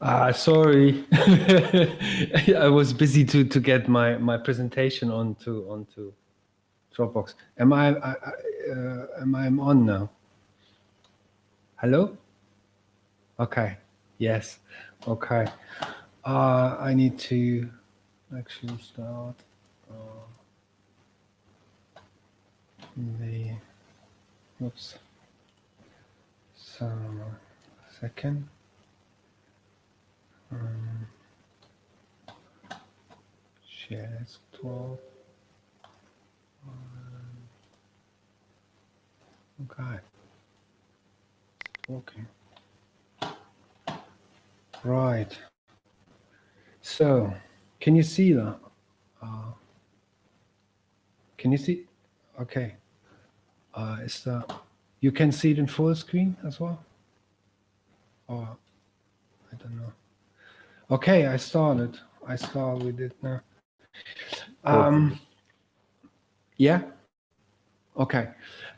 Sorry, I was busy to get my presentation onto Dropbox. Am I on now? Hello? Okay. Yes. Okay. I need to actually start the. Oops. So, second. Share desktop. Okay. Okay. Right. So, can you see that? Can you see? Okay. Is that you can see it in full screen as well? Or I don't know. Okay, I started. I start with it now. Yeah. Okay.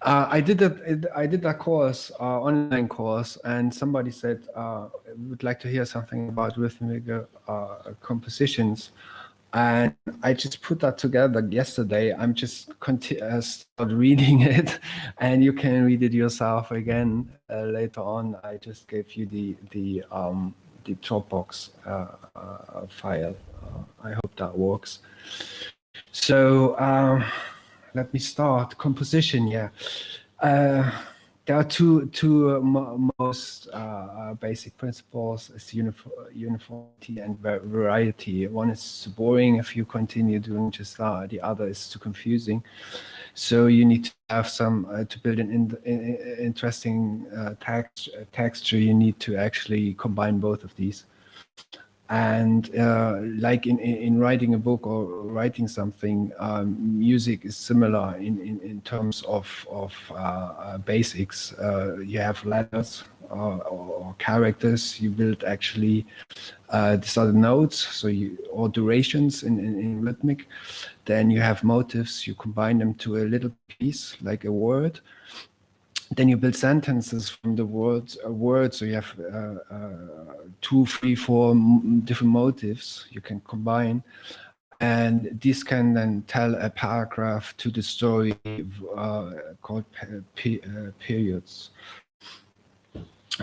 I did that. I did that course, online course, and somebody said would like to hear something about rhythmical compositions, and I just put that together yesterday. I'm just start reading it, and you can read it yourself again later on. I just gave you the Dropbox file. I hope that works. So let me start. Composition, yeah. There are two most basic principles: is uniformity and variety. One is too boring if you continue doing just that. The other is too confusing. So you need to have some to build an interesting texture. You need to actually combine both of these. And like in writing a book or writing something, music is similar in terms of basics. You have letters or characters. You build actually these are the notes, or durations in rhythmic. Then you have motives. You combine them to a little piece, like a word. Then you build sentences from the words. So you have 2, 3, 4 different motives you can combine, and this can then tell a paragraph to the story called periods.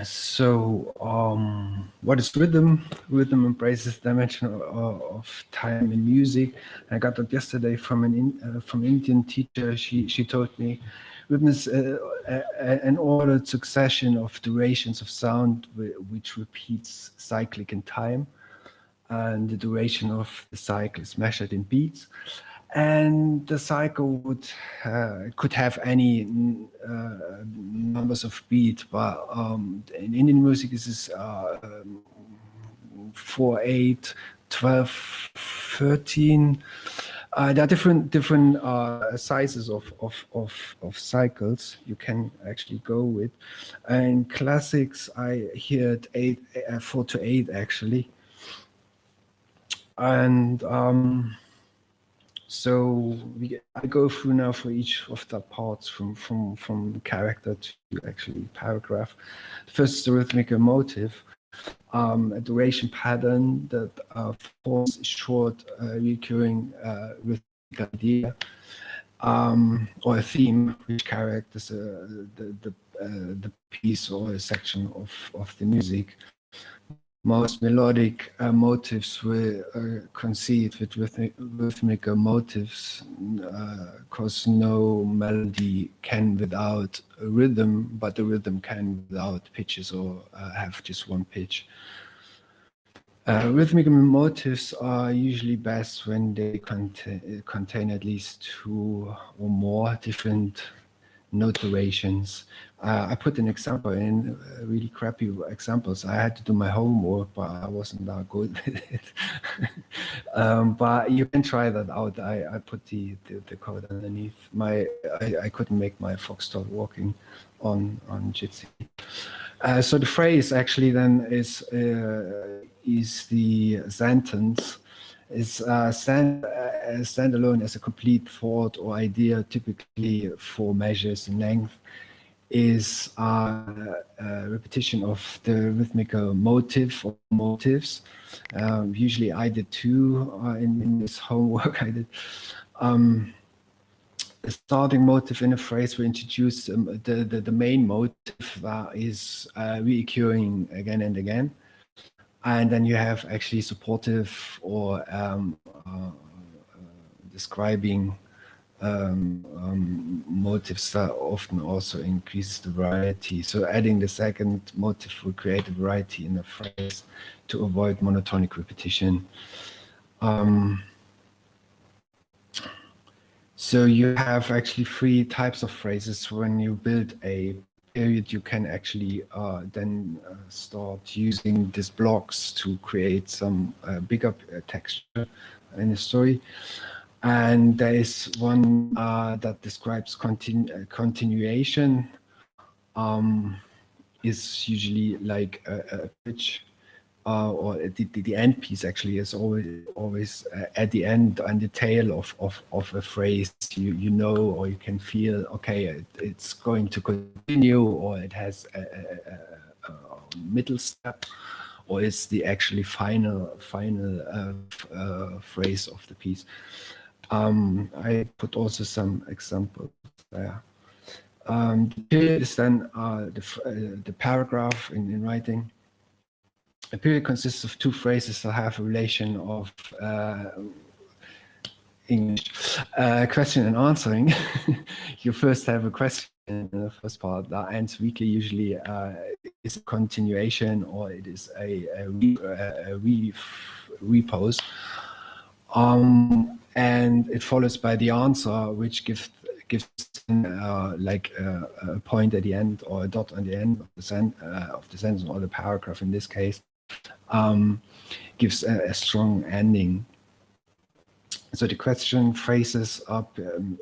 So, what is rhythm? Rhythm embraces the dimension of time in music. I got that yesterday from from Indian teacher. She told me, rhythm is an ordered succession of durations of sound which repeats cyclic in time, and the duration of the cycle is measured in beats. And the cycle could have any numbers of beats, but in Indian music this is 4, 8, 12, 13. There are different sizes of cycles you can actually go with. And classics, I hear 4 to 8 actually. And so I go through now for each of the parts from character to actually paragraph. First is the rhythmical motive, a duration pattern that forms a short recurring rhythmic idea or a theme which characters the piece or a section of the music. Most melodic motives were conceived with rhythmical motives, because no melody can without a rhythm, but the rhythm can without pitches or have just one pitch. Rhythmical motives are usually best when they contain at least 2 or more different note durations. I put an example in, really crappy examples. I had to do my homework, but I wasn't that good with it. But you can try that out. I put the code underneath. I couldn't make my FoxDot working on Jitsi. So the phrase actually then is the sentence. Is stand alone as a complete thought or idea, typically 4 measures in length. is repetition of the rhythmical motive or motives. Usually I did two in this homework I did. The starting motive in a phrase will introduce the main motive that is reoccurring again and again. And then you have actually supportive or describing motives that often also increases the variety. So adding the second motive will create a variety in the phrase to avoid monotonic repetition. So you have actually three types of phrases. When you build a period, you can actually then start using these blocks to create some bigger texture in the story. And there is one that describes continuation. Is usually like a pitch, or the end piece actually is always at the end and the tail of a phrase. You know, or you can feel, okay, it's going to continue, or it has a middle step, or it's the actually final phrase of the piece. I put also some examples there. The period is then the paragraph in writing. A period consists of two phrases that have a relation of English question and answering. You first have a question in the first part that ends weakly, usually is a continuation, or it is a repose. And it follows by the answer, which gives like a point at the end, or a dot on the end of the sentence or the paragraph in this case, gives a strong ending. So the question phrases are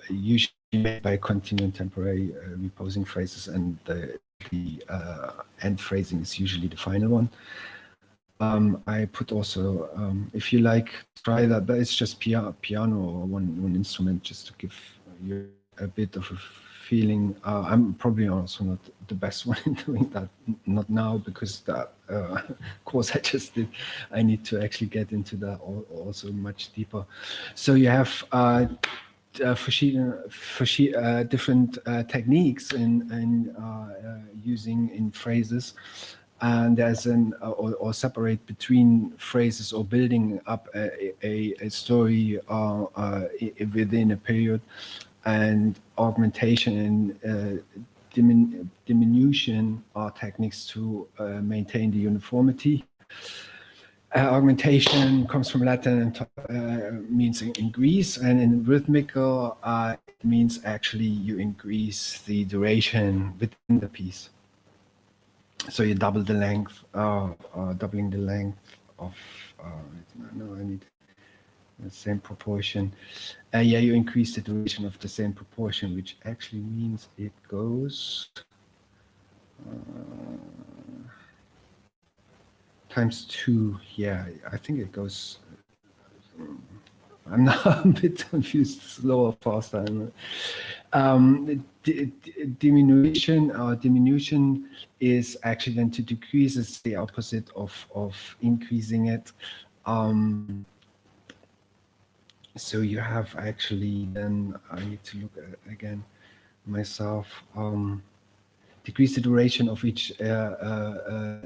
usually made by continuing temporary reposing phrases, and the end phrasing is usually the final one. I put also, if you like, try that, but it's just piano or one instrument, just to give you a bit of a feeling. I'm probably also not the best one in doing that, not now, because that course I just did, I need to actually get into that also much deeper. So you have different techniques in using in phrases. And there's or separate between phrases, or building up a story within a period, and augmentation and diminution are techniques to maintain the uniformity. Augmentation comes from Latin and means increase, and in rhythmical it means actually you increase the duration within the piece. So you double the length, doubling the length of, no, I need the same proportion. Yeah, you increase the duration of the same proportion, which actually means it goes times 2. Yeah, I think it goes, I'm now a bit confused, slower, faster. Diminution is actually then to decrease. It's the opposite of increasing it. So you have actually, then I need to look at again myself. Decrease the duration of each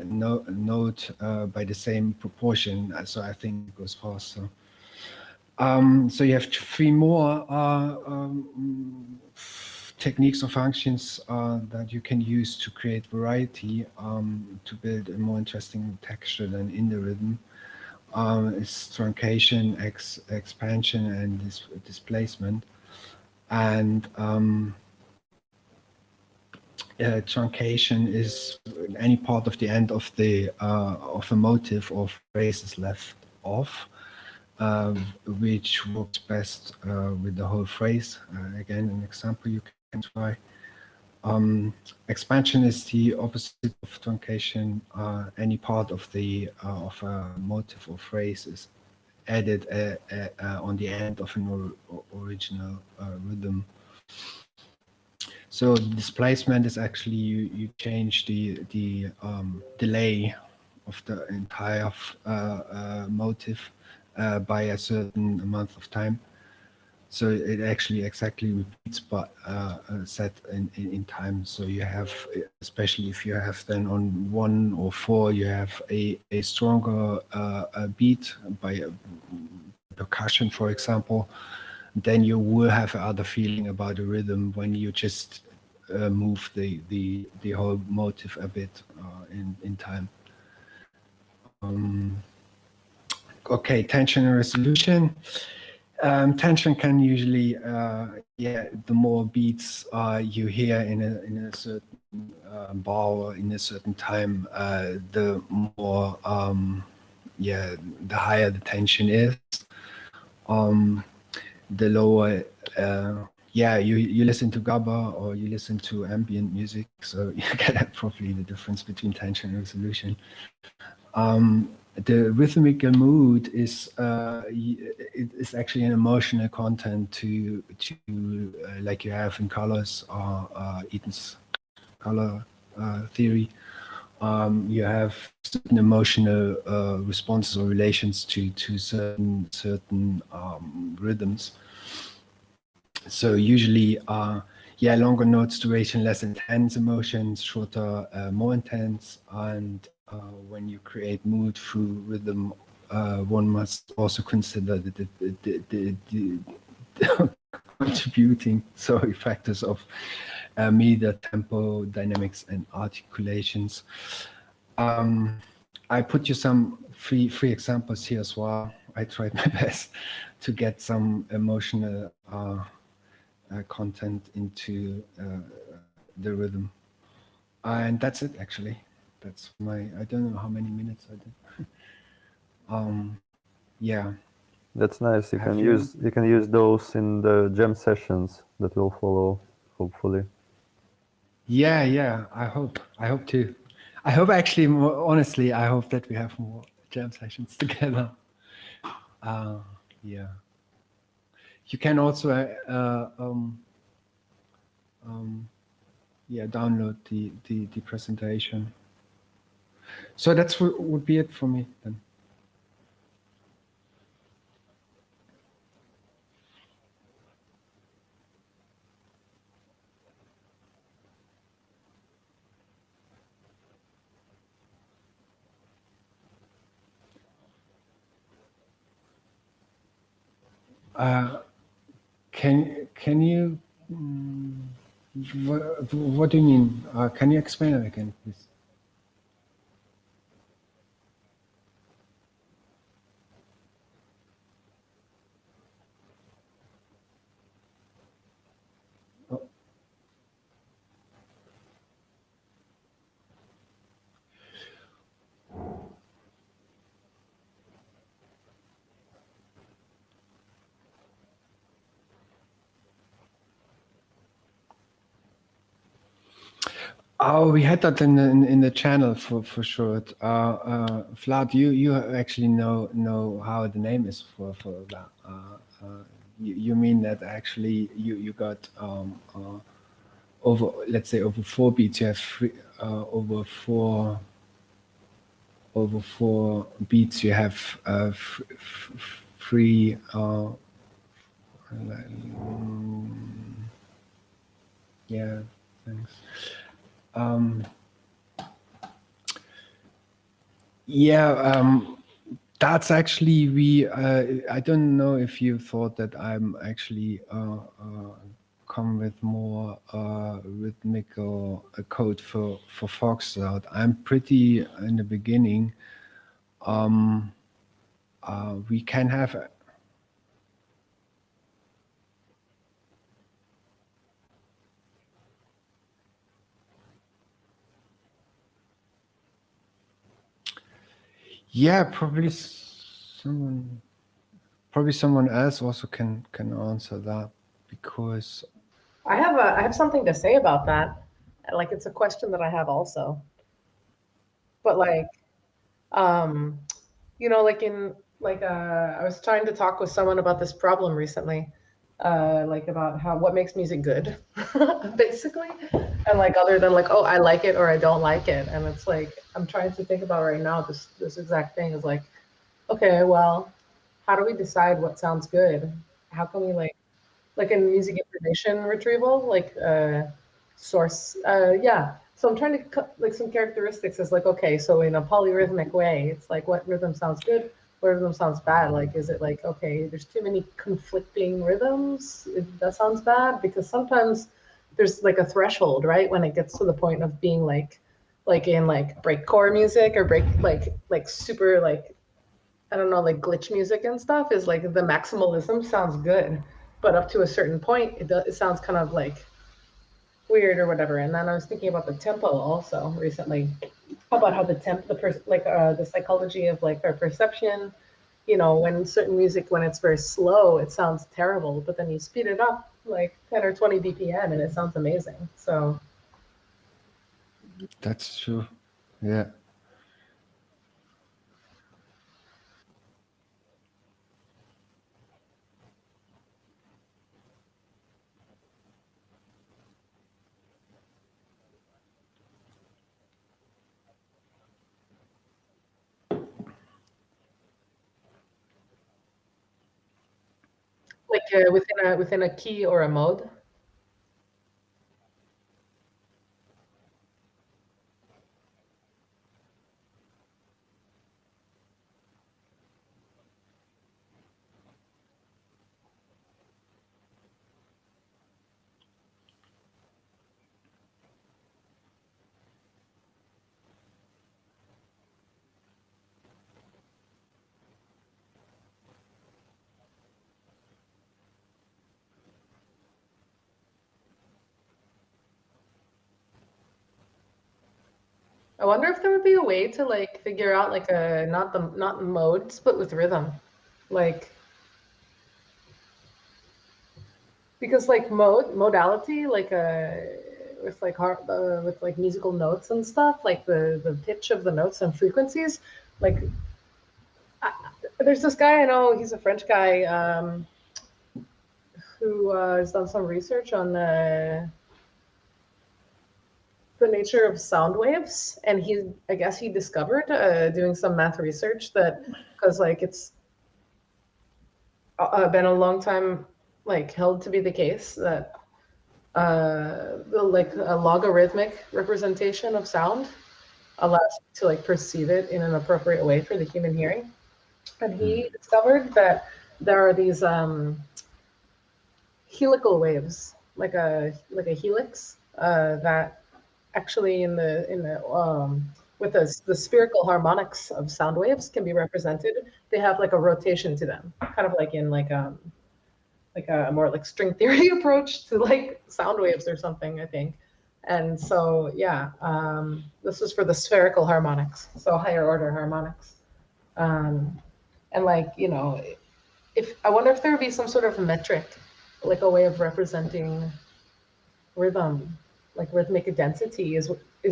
note by the same proportion. So I think it goes faster. So you have 3 more techniques or functions that you can use to create variety, to build a more interesting texture than in the rhythm. It's truncation, expansion, and displacement. And truncation is any part of the end of a motive or phrase is left off. Which works best with the whole phrase. Again, an example you can try. Expansion is the opposite of truncation. Any part of of a motive or phrase is added on the end of an original rhythm. So displacement is actually you change the delay of the entire motive by a certain amount of time. So it actually exactly repeats, but set in time. So you have, especially if you have then on 1 or 4, you have a stronger beat by percussion, for example, then you will have another feeling about the rhythm when you just move the whole motive a bit in time. Okay, tension and resolution. Tension can usually, the more beats you hear in a certain bar or in a certain time, the more, the higher the tension is. The lower, you listen to GABA or you listen to ambient music, so you get probably the difference between tension and resolution. The rhythmical mood is actually an emotional content to like you have in colors or Eaton's color theory. You have certain emotional responses or relations to certain rhythms. So usually, longer notes duration, less intense emotions, shorter, more intense. And when you create mood through rhythm, one must also consider the contributing factors of meter, tempo, dynamics, and articulations. I put you some free examples here as well. I tried my best to get some emotional content into the rhythm. And that's it, actually. That's I don't know how many minutes I did. Yeah. That's nice. You can use those in the jam sessions that will follow, hopefully. Yeah. I hope too. I hope actually, honestly, I hope that we have more jam sessions together. Yeah. You can also download the presentation. So that's what would be it for me then. Can you what do you mean? Can you explain it again, please? Oh, we had that in the channel for sure. Vlad, you actually know how the name is for that. You mean that actually you got over, let's say, over 4 beats, you have over four beats you have free yeah, thanks. That's actually I don't know if you thought that I'm actually come with more rhythmical code for FoxDot. I'm pretty in the beginning. We can have probably someone else also can answer that, because I have something to say about that. Like it's a question that I have also. But like like I was trying to talk with someone about this problem recently. like about what makes music good, basically, and like other than like, oh, I like it or I don't like it, and it's like I'm trying to think about right now. This exact thing is like, okay, well, how do we decide what sounds good? How can we like in music information retrieval, like source, yeah. So I'm trying to cut like some characteristics as like, okay, so in a polyrhythmic way, it's like what rhythm sounds good, what rhythm sounds bad. Like, is it like, okay, there's too many conflicting rhythms, that sounds bad? Because sometimes there's like a threshold, right? When it gets to the point of being like in like breakcore music or like super like, I don't know, like glitch music and stuff is like the maximalism sounds good, but up to a certain point, it sounds kind of like weird or whatever. And then I was thinking about the tempo also recently, about how the psychology of like our perception. You know, when certain music, when it's very slow, it sounds terrible, but then you speed it up like 10 or 20 BPM and it sounds amazing. So That's true. Yeah. like within a key or a mode. I wonder if there would be a way to like figure out like a not modes but with rhythm, like because like modality like with like with like musical notes and stuff, like the pitch of the notes and frequencies, like I, there's this guy I know, he's a French guy, who has done some research on the nature of sound waves, and I guess he discovered doing some math research that, because like it's been a long time like held to be the case that like a logarithmic representation of sound allows you to like perceive it in an appropriate way for the human hearing. And he discovered that there are these helical waves, like a helix, that actually in the with the spherical harmonics of sound waves can be represented. They have like a rotation to them, kind of like in like a more like string theory approach to like sound waves or something, I think. And so yeah, this was for the spherical harmonics, so higher order harmonics. Um, and like, you know, if I wonder if there would be some sort of metric, like a way of representing rhythm, like rhythmic density is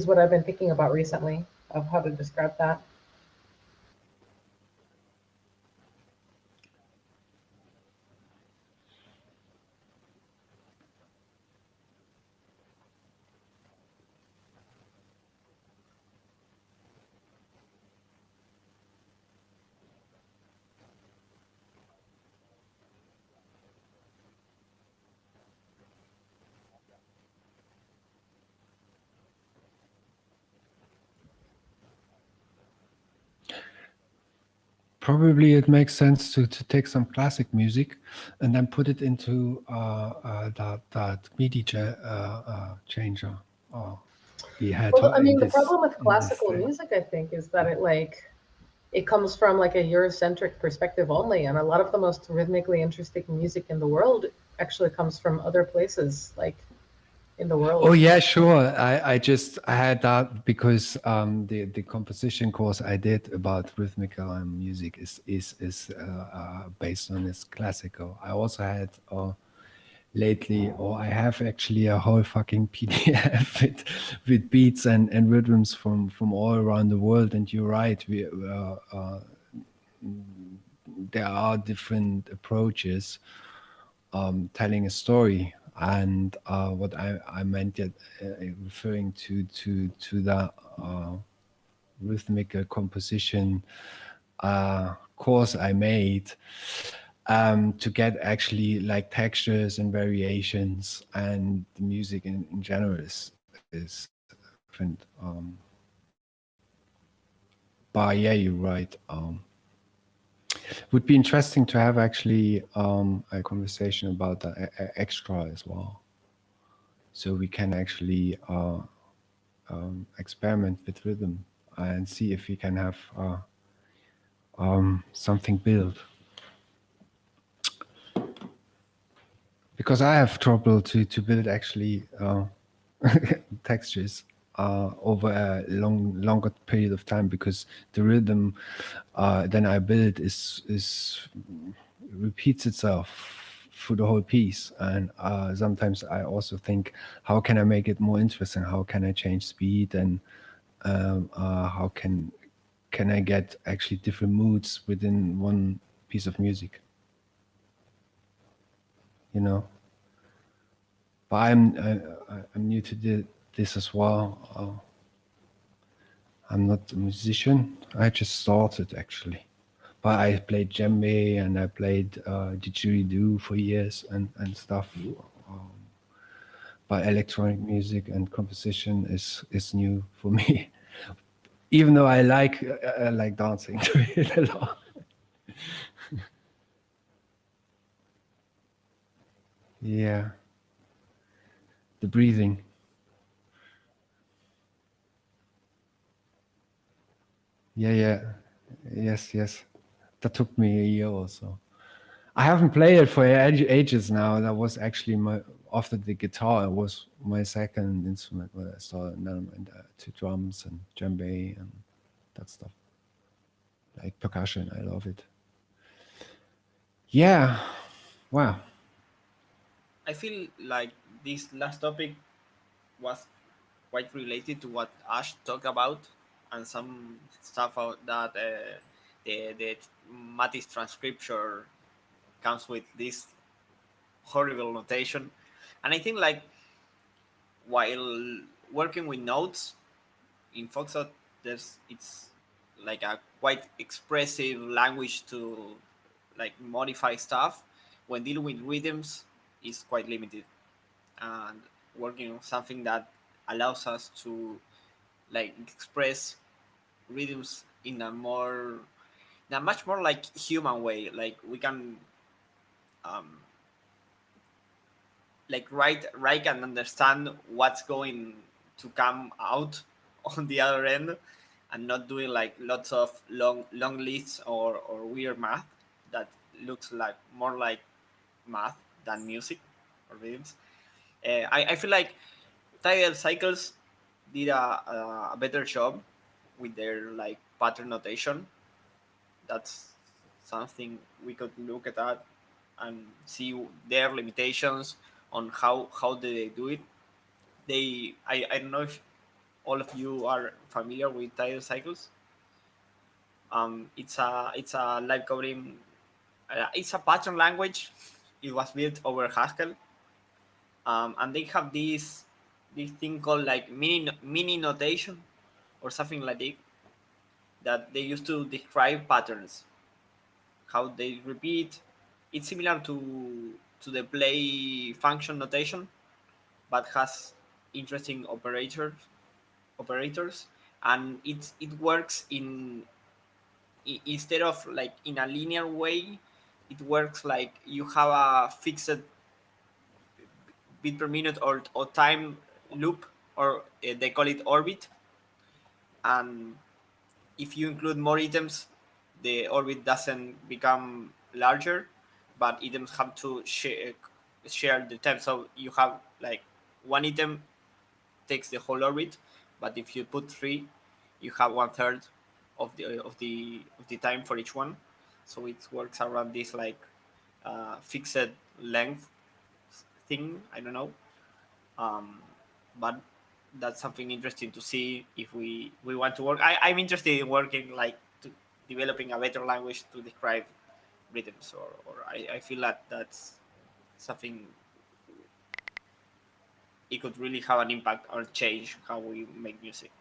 what I've been thinking about recently, of how to describe that. Probably it makes sense to take some classic music and then put it into that MIDI changer. He had Well, I in mean, the this problem with in this classical thing. music, I think, is that it comes from like a Eurocentric perspective only, and a lot of the most rhythmically interesting music in the world actually comes from other places, like in the Oh world. yeah, sure. I had that because the composition course I did about rhythmical and music is based on this classical. I also had lately, or I have actually a whole fucking PDF with beats and rhythms from all around the world. And you're right, there are different approaches. telling a story. And what I meant referring to the rhythmical composition course I made, to get actually like textures and variations, and the music in general is different. But yeah, you're right. Would be interesting to have actually a conversation about the extra as well, so we can actually experiment with rhythm and see if we can have something built. Because I have trouble to build actually textures over a longer period of time, because the rhythm then I build is repeats itself through the whole piece. And sometimes I also think, how can I make it more interesting? How can I change speed? And how can I get actually different moods within one piece of music? You know. But I'm new to this as well. I'm not a musician. I just started actually. But I played djembe and I played didgeridoo for years and stuff. But electronic music and composition is new for me. Even though I like dancing to it a lot. Yeah. The breathing. Yeah. Yes. That took me a year or so. I haven't played it for ages now. That was actually after the guitar, it was my second instrument where I started. And then I went to drums and djembe and that stuff. Like percussion, I love it. Yeah. Wow. I feel like this last topic was quite related to what Ash talked about, and some stuff out that the Matisse transcription comes with this horrible notation. And I think like while working with notes in FoxDot, it's like a quite expressive language to like modify stuff. When dealing with rhythms is quite limited, and working on something that allows us to like express rhythms in a much more like human way. Like we can um, like write and understand what's going to come out on the other end, and not doing like lots of long lists or weird math that looks like more like math than music or rhythms. I feel like tidal cycles did a better job with their like pattern notation. That's something we could look at that and see their limitations on how they do it. I don't know if all of you are familiar with tidal cycles. It's a live coding. It's a pattern language. It was built over Haskell, and they have this thing called like mini notation or something like that they use to describe patterns, how they repeat. It's similar to the play function notation, but has interesting operators, and it works instead of like in a linear way. It works like you have a fixed bit per minute or time loop, or they call it orbit, and if you include more items, the orbit doesn't become larger, but items have to share the time. So you have like one item takes the whole orbit, but if you put three, you have one third of the time for each one. So it works around this like fixed length thing. I don't know, but that's something interesting to see if we want to work. I'm interested in working like developing a better language to describe rhythms, or I feel that something it could really have an impact or change how we make music.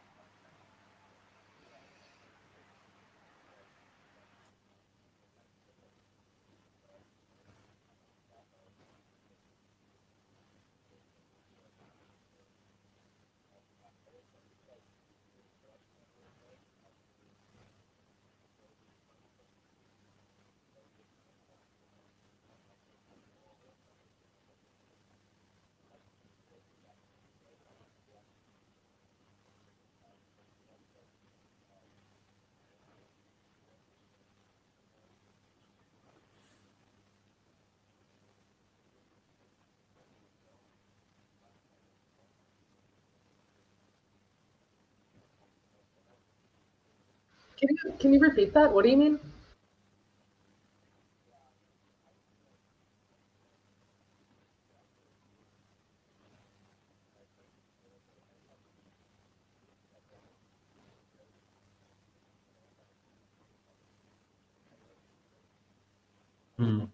Can you repeat that? What do you mean? Hmm.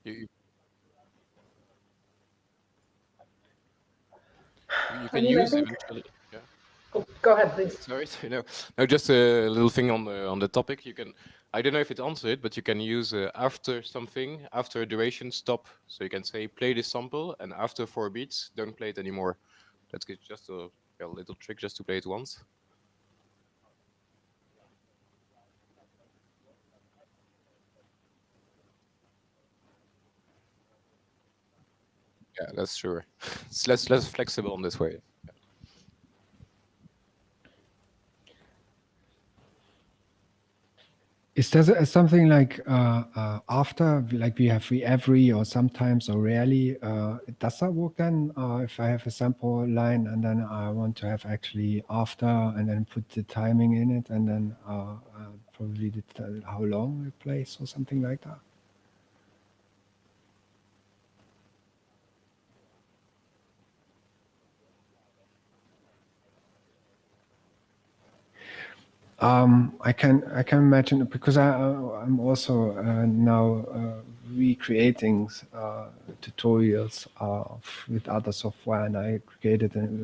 You I can mean, I use think. eventually. Yeah. Oh, go ahead, please. Sorry. No, just a little thing on the topic. You can. I don't know if it answers it, but you can use after something, after a duration, stop. So you can say play this sample, and after 4 beats, don't play it anymore. That's just a little trick, just to play it once. Yeah, that's true. It's less flexible in this way. Is there something like after, like we every or sometimes or rarely? Does that work then? If I have a sample line and then I want to have actually after and then put the timing in it and then probably how long it plays or something like that? I can imagine because I'm also now recreating tutorials with other software, and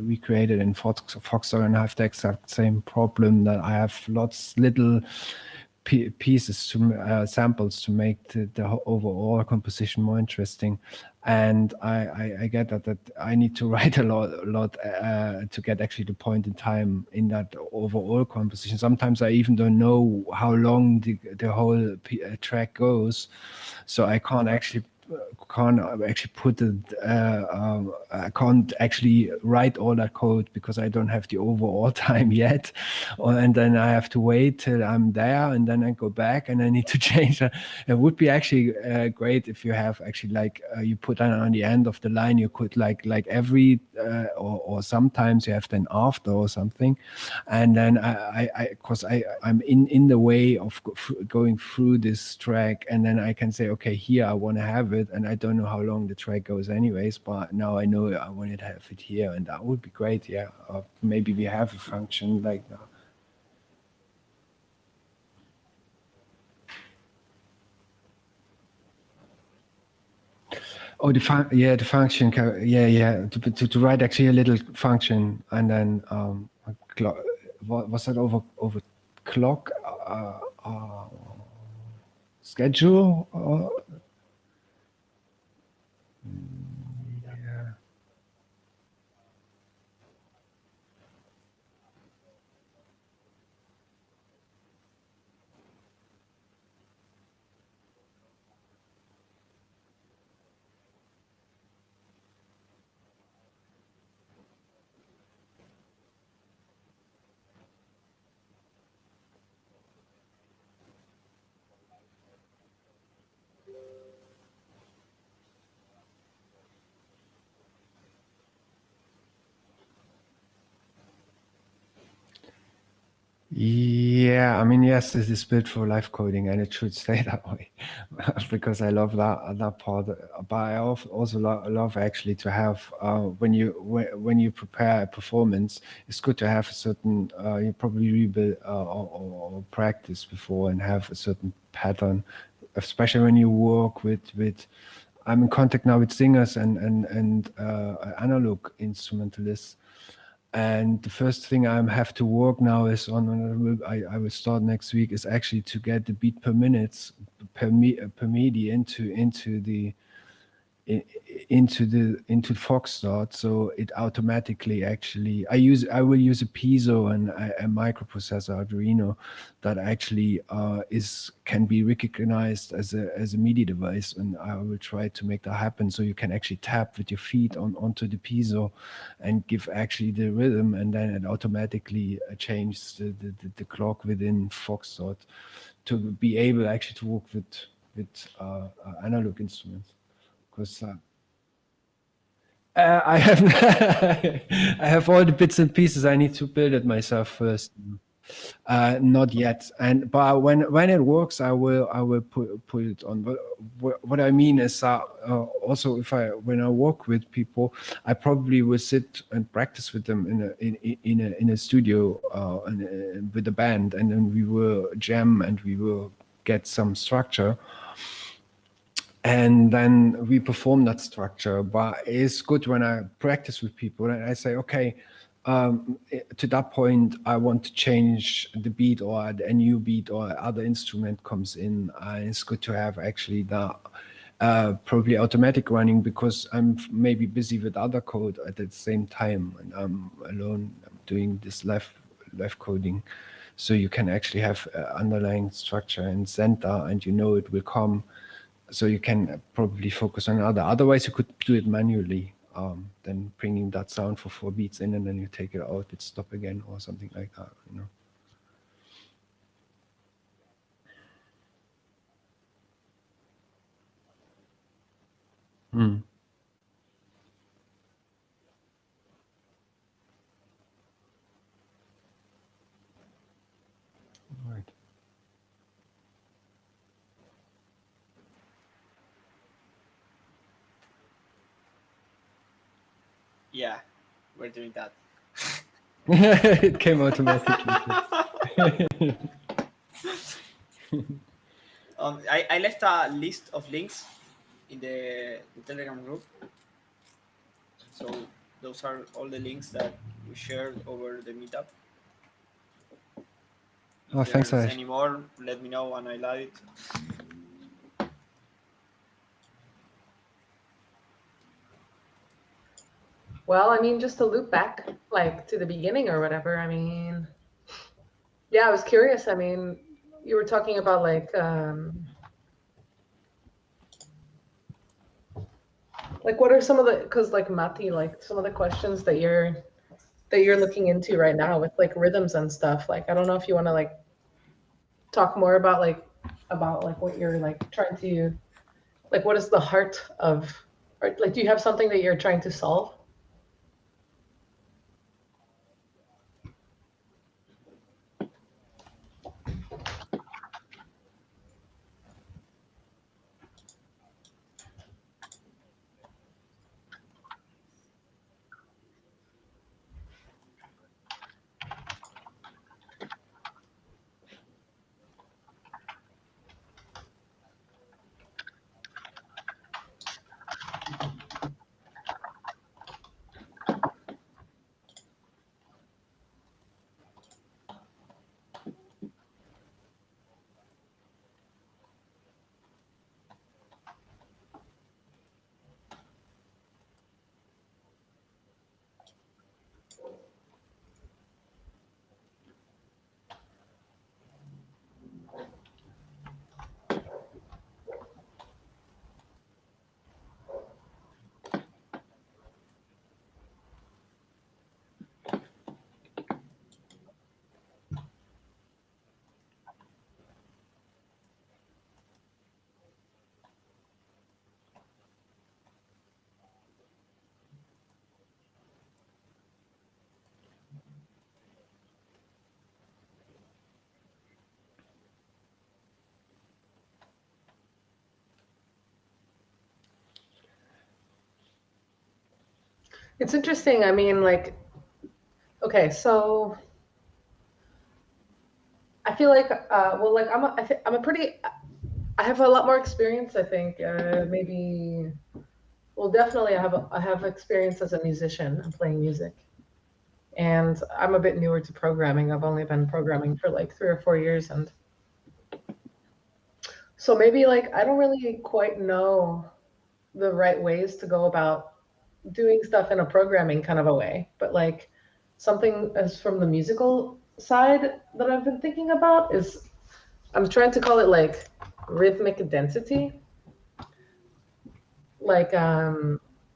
we created in FoxDot, and I have the exact same problem that I have lots little pieces to samples to make the overall composition more interesting. And I get that I need to write a lot to get actually the point in time in that overall composition. Sometimes I even don't know how long the whole track goes, so I can't actually put it. I can't actually write all that code because I don't have the overall time yet, and then I have to wait till I'm there, and then I go back and I need to change it. It would be actually great if you have actually like you put on the end of the line. You could like every or sometimes you have then after or something, and then I'm in the way of going through this track, and then I can say, okay, here I want to have it, and I don't know how long the track goes anyways, but now I know I want to have it here, and that would be great. Yeah, maybe we have a function like that. Oh, the function, yeah. To write actually a little function, and then was that over clock schedule? Yeah. Yeah, I mean, yes, it is built for live coding, and it should stay that way because I love that part. But I also love actually to have when you prepare a performance, it's good to have a certain you probably rebuild or practice before and have a certain pattern, especially when you work with. I'm in contact now with singers and analog instrumentalists. And the first thing I have to work now is on, I will start next week, is actually to get the beat per minutes per MIDI into FoxDot, so it automatically actually I will use a piezo and a microprocessor Arduino that actually can be recognized as a MIDI device, and I will try to make that happen so you can actually tap with your feet onto the piezo and give actually the rhythm, and then it automatically changes the clock within FoxDot to be able actually to work with analog instruments. Because I have I have all the bits and pieces. I need to build it myself first. Not yet, but when it works, I will put it on. But what I mean is also when I work with people, I probably will sit and practice with them in a studio with a band, and then we will jam and we will get some structure. And then we perform that structure. But it's good when I practice with people and I say, okay, to that point, I want to change the beat or a new beat or other instrument comes in. It's good to have actually that probably automatic running because I'm maybe busy with other code at the same time and I'm alone. I'm doing this live coding. So you can actually have underlying structure in center and you know it will come. So you can probably focus on other. Otherwise, you could do it manually, then bringing that sound for 4 beats in, and then you take it out, it stop again, or something like that. You know. Right. Yeah, we're doing that. It came automatically. I left a list of links in the Telegram group. So those are all the links that we shared over the meetup. If Thanks, there's Ash. any more, let me know and I'll add it. Well, I mean, just to loop back like to the beginning or whatever, I mean, yeah, I was curious. I mean, you were talking about like what are some of the, because like Mati, like some of the questions that you're looking into right now with like rhythms and stuff. Like, I don't know if you want to like talk more about what you're like trying to, like, what is the heart of, or like, do you have something that you're trying to solve? It's interesting. I mean, like, okay, so I feel like, well, like I'm a pretty, I have a lot more experience. I think maybe, well, definitely I have experience as a musician. I'm playing music, and I'm a bit newer to programming. I've only been programming for like 3 or 4 years, and so maybe like I don't really quite know the right ways to go about doing stuff in a programming kind of a way, but like something as from the musical side that I've been thinking about is I'm trying to call it like rhythmic density. Like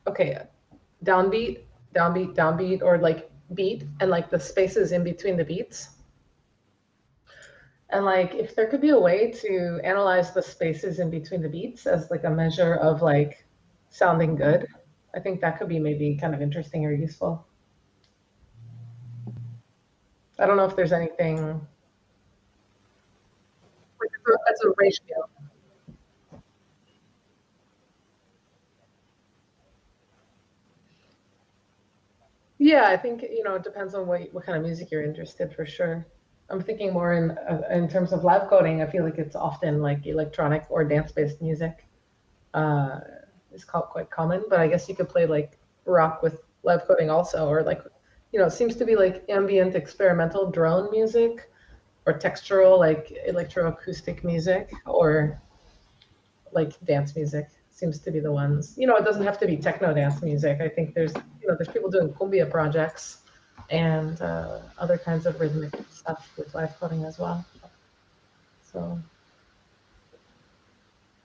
okay, downbeat, downbeat, downbeat, or like beat and like the spaces in between the beats. And like if there could be a way to analyze the spaces in between the beats as like a measure of like sounding good, I think that could be maybe kind of interesting or useful. I don't know if there's anything like as a ratio. Yeah, I think it depends on what kind of music you're interested for sure. I'm thinking more in terms of live coding. I feel like it's often like electronic or dance-based music uh, is quite common. But I guess you could play like rock with live coding also, or like it seems to be like ambient experimental drone music or textural like electroacoustic music or like dance music seems to be the ones. It doesn't have to be techno dance music. I think there's people doing cumbia projects and other kinds of rhythmic stuff with live coding as well. So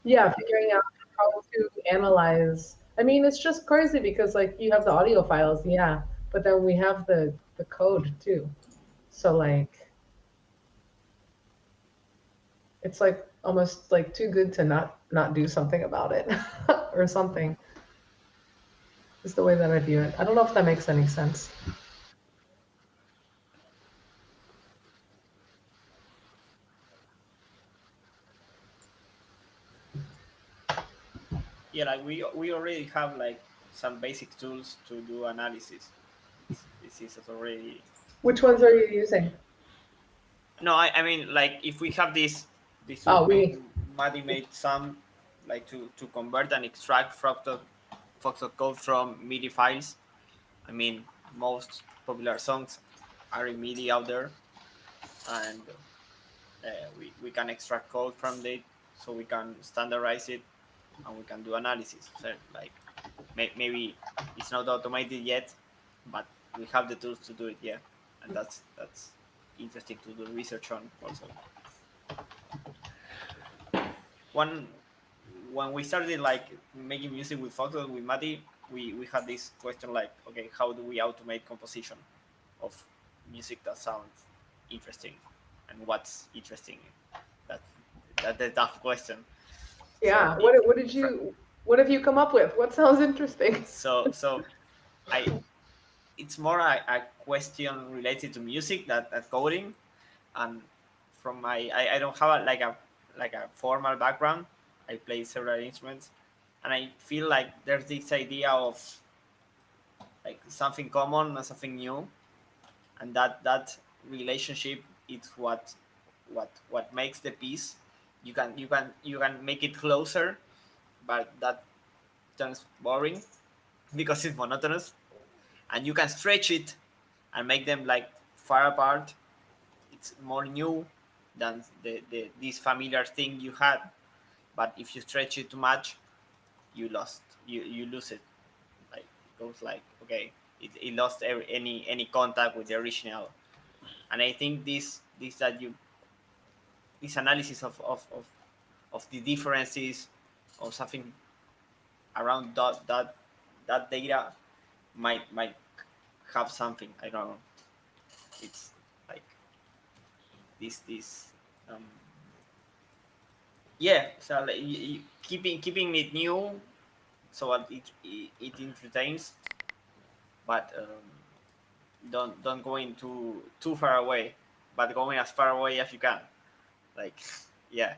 yeah, figuring out how to analyze. I mean, it's just crazy because like you have the audio files, yeah, but then we have the code too. So like it's like almost like too good to not do something about it or something. Is the way that I view it. I don't know if that makes any sense. Yeah, like we already have like some basic tools to do analysis. This is already. Which ones are you using? No, I mean like if we have this tool, Oh, we. Maddie made some like to convert and extract FoxDot code from MIDI files. I mean, most popular songs are in MIDI out there, and we can extract code from it, so we can standardize it, and we can do analysis. So like maybe it's not automated yet, but we have the tools to do it. Yeah, and that's interesting to do research on also. One When we started like making music with FoxDot with Mati, we had this question like, okay, how do we automate composition of music that sounds interesting, and what's interesting? That's the tough question. Yeah. So What have you come up with? What sounds interesting? so I it's more a question related to music that coding, and from I don't have a formal background. I play several instruments, and I feel like there's this idea of like something common and something new, and that relationship is what makes the piece. You can make it closer, but that turns boring because it's monotonous, and you can stretch it and make them like far apart. It's more new than this familiar thing you had, but if you stretch it too much, you lose it. Like it goes like, okay, it lost any contact with the original. And I think this analysis of the differences or something around that data might have something. I don't know. It's like this yeah. So like, keeping it new so that it entertains, but don't going too far away, but going as far away as you can. Like yeah.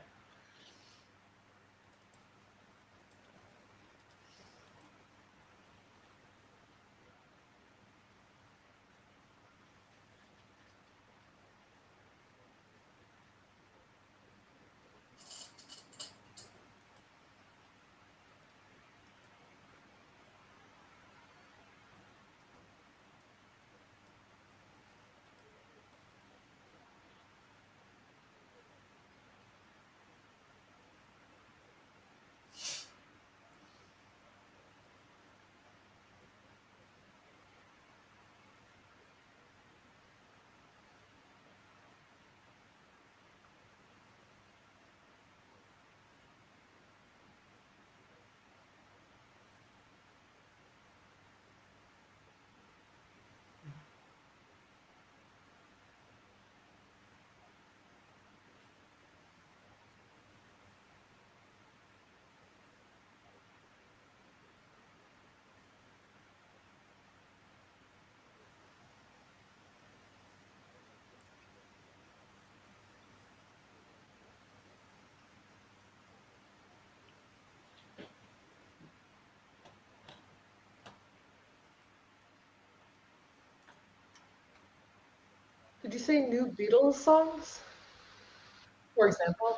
Did you say new Beatles songs? For example?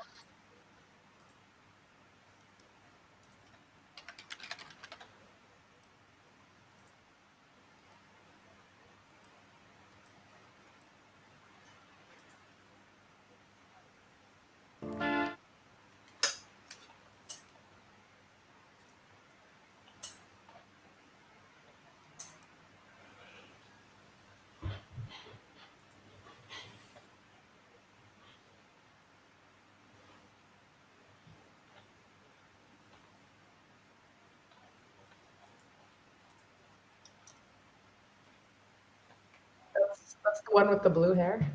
That's the one with the blue hair.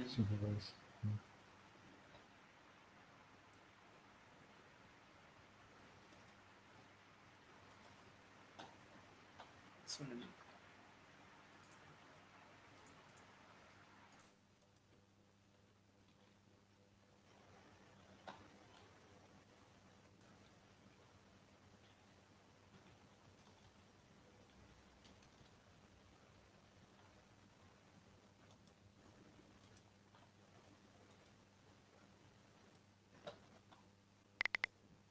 Supervised.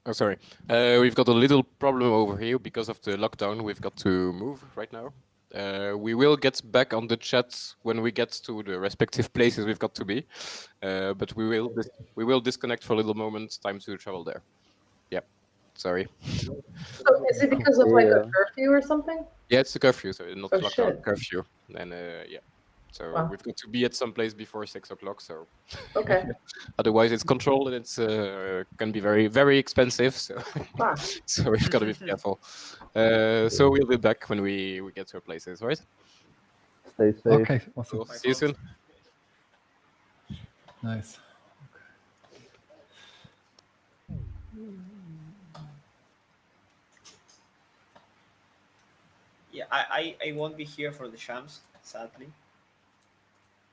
Oh, sorry. We've got a little problem over here because of the lockdown. We've got to move right now. We will get back on the chat when we get to the respective places we've got to be. But we will disconnect for a little moment. Time to travel there. Yeah. Sorry. So is it because of like a curfew or something? Yeah, it's a curfew, so not Oh, lockdown, shit. curfew. And yeah. So Wow. we've got to be at some place before 6 o'clock. So Okay. otherwise, it's controlled and it's can be very, very expensive. So Wow. so we've got to be careful. So we'll be back when we get to our places, right? Stay safe. Okay, awesome. Cool. See you soon. Nice. Yeah, I won't be here for the shams, sadly.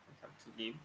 I have to leave.